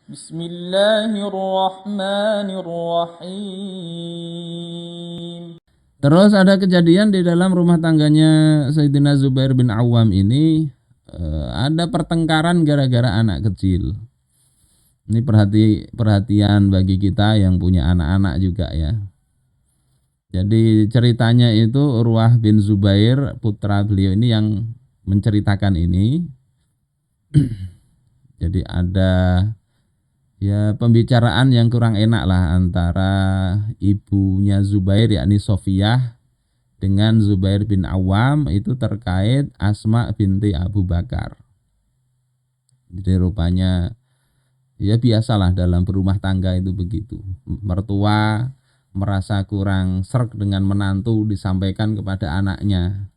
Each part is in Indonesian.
Bismillahirrahmanirrahim. Terus ada kejadian di dalam rumah tangganya Sayyidina Zubair bin Awam ini, ada pertengkaran gara-gara anak kecil. Ini perhatian bagi kita yang punya anak-anak juga ya. Jadi ceritanya itu Urwah bin Zubair, putra beliau ini yang menceritakan ini. Jadi ada ya pembicaraan yang kurang enak lah antara ibunya Zubair yakni Sofiyah dengan Zubair bin Awam, itu terkait Asma binti Abu Bakar. Jadi rupanya ya biasalah dalam berumah tangga itu begitu. Mertua merasa kurang sreg dengan menantu disampaikan kepada anaknya.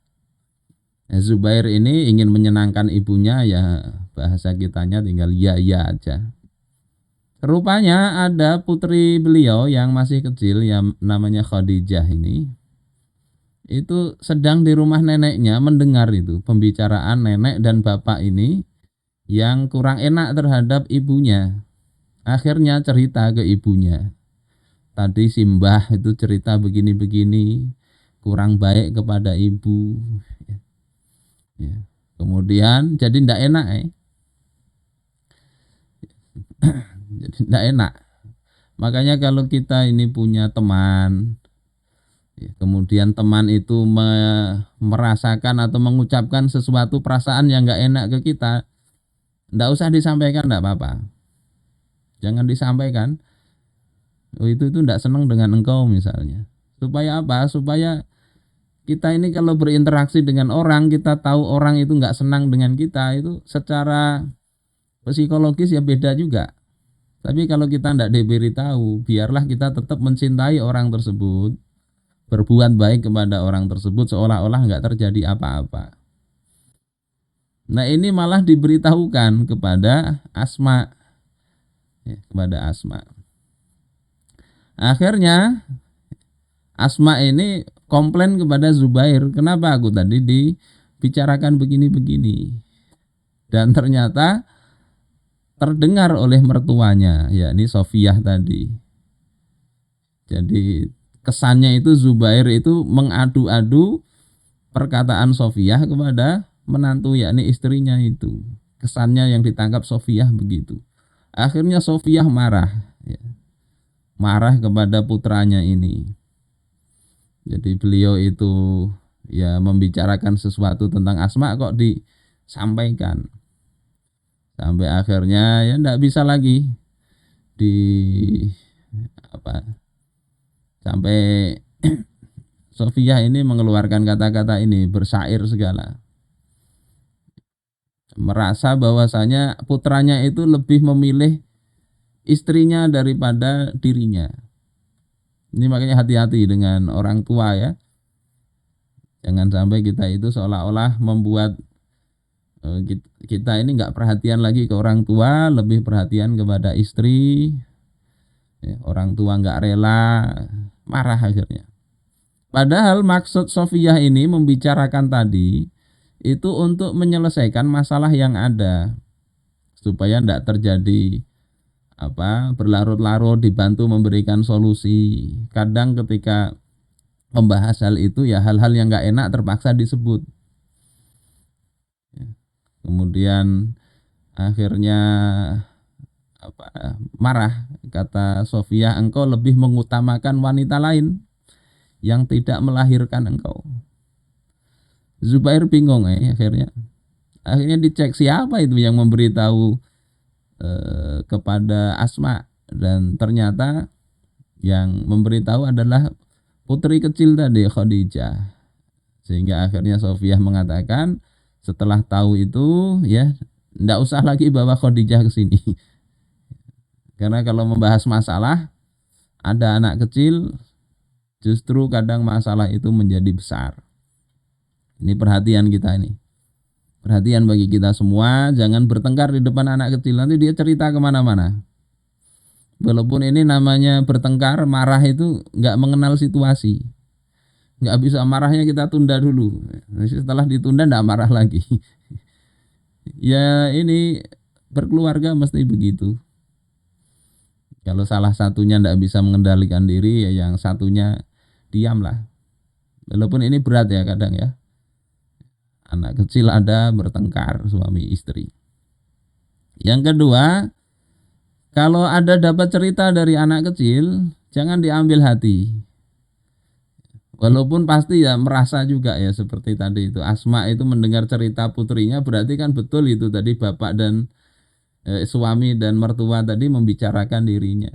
Zubair ini ingin menyenangkan ibunya, ya bahasa kitanya tinggal ya aja. Rupanya ada putri beliau yang masih kecil yang namanya Khadijah ini, itu sedang di rumah neneknya mendengar itu pembicaraan nenek dan bapak ini yang kurang enak terhadap ibunya. Akhirnya cerita ke ibunya. Tadi Simbah itu cerita begini-begini, kurang baik kepada ibu. Ya. Kemudian jadi ndak enak jadi ndak enak. Makanya kalau kita ini punya teman, kemudian teman itu merasakan atau mengucapkan sesuatu perasaan yang nggak enak ke kita, ndak usah disampaikan, ndak apa-apa. Jangan disampaikan. Oh itu ndak senang dengan engkau misalnya. Supaya apa? Supaya kita ini kalau berinteraksi dengan orang, kita tahu orang itu nggak senang dengan kita, itu secara psikologis ya beda juga. Tapi kalau kita ndak diberitahu, biarlah kita tetap mencintai orang tersebut, berbuat baik kepada orang tersebut seolah-olah nggak terjadi apa-apa. Nah ini malah diberitahukan kepada Asma, kepada Asma. Akhirnya Asma ini komplain kepada Zubair, kenapa aku tadi dibicarakan begini-begini. Dan ternyata terdengar oleh mertuanya, yakni Sofiyah tadi. Jadi kesannya itu Zubair itu mengadu-adu perkataan Sofiyah kepada menantu, yakni istrinya itu. Kesannya yang ditangkap Sofiyah begitu. Akhirnya Sofiyah marah, marah kepada putranya ini. Jadi beliau itu ya membicarakan sesuatu tentang Asma kok disampaikan. Sampai akhirnya ya enggak bisa lagi di apa, sampai Sofiyah ini mengeluarkan kata-kata ini, bersyair segala. Merasa bahwasanya putranya itu lebih memilih istrinya daripada dirinya. Ini makanya hati-hati dengan orang tua ya. Jangan sampai kita itu seolah-olah membuat kita ini nggak perhatian lagi ke orang tua, lebih perhatian kepada istri. Orang tua nggak rela, marah akhirnya. Padahal maksud Sofiyah ini membicarakan tadi itu untuk menyelesaikan masalah yang ada, supaya tidak terjadi berlarut-larut, dibantu memberikan solusi. Kadang ketika membahas hal itu ya hal-hal yang nggak enak terpaksa disebut. Kemudian akhirnya marah, kata Sofiyah, engkau lebih mengutamakan wanita lain yang tidak melahirkan engkau. Zubair bingung akhirnya dicek siapa itu yang memberitahu kepada Asma, dan ternyata yang memberitahu adalah putri kecil tadi, Khadijah. Sehingga akhirnya Sofiyah mengatakan setelah tahu itu ya ndak usah lagi bawa Khadijah ke sini. Karena kalau membahas masalah ada anak kecil, justru kadang masalah itu menjadi besar. Ini perhatian kita ini. Perhatian bagi kita semua, jangan bertengkar di depan anak kecil, nanti dia cerita kemana-mana. Walaupun ini namanya bertengkar, marah itu nggak mengenal situasi. Nggak bisa, marahnya kita tunda dulu. Setelah ditunda nggak marah lagi. Ya ini berkeluarga mesti begitu. Kalau salah satunya tidak bisa mengendalikan diri, ya yang satunya diamlah. Walaupun ini berat ya kadang ya. Anak kecil ada bertengkar suami istri. Yang kedua, kalau ada dapat cerita dari anak kecil, jangan diambil hati. Walaupun pasti ya merasa juga ya seperti tadi itu. Asma itu mendengar cerita putrinya, berarti kan betul itu tadi bapak dan suami dan mertua tadi membicarakan dirinya.